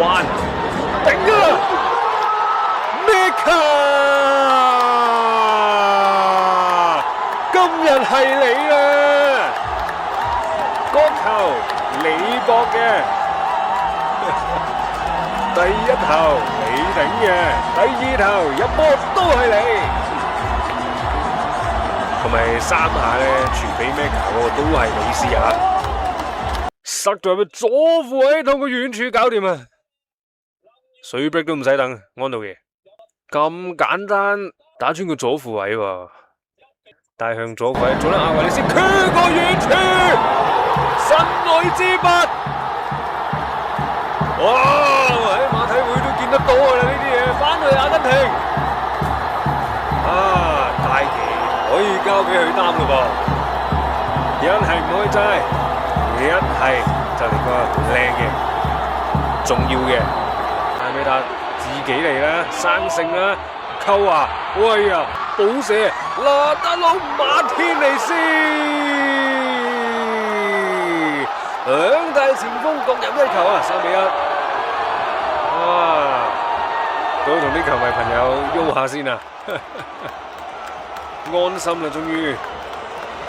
環頂啊 ！Mika， 今日係你啊！角球你博嘅，第一球你頂嘅，第二頭入波都係你。同埋3下咧，傳俾 Mika 嗰個都係你試下，塞在佢左褲位，同佢遠處搞掂啊！水逼都唔使等，安道爺咁簡單打穿個左褲位喎，帶向左位，做得阿維利斯屈過遠處，神來之筆，哇！喺馬體會都見得到噶啦呢啲嘢，翻去阿根廷啊，大旗可以交俾佢擔嘞噃，一係唔開齋，一係就嚟個靚嘅，重要嘅。艾美達自己嚟啦，生性啦，扣啊，喂啊，補射，拿德魯馬天尼斯，兩大前鋒各入一球啊，3-1。啊，都同啲球迷朋友喐下先啊，安心啦，終於。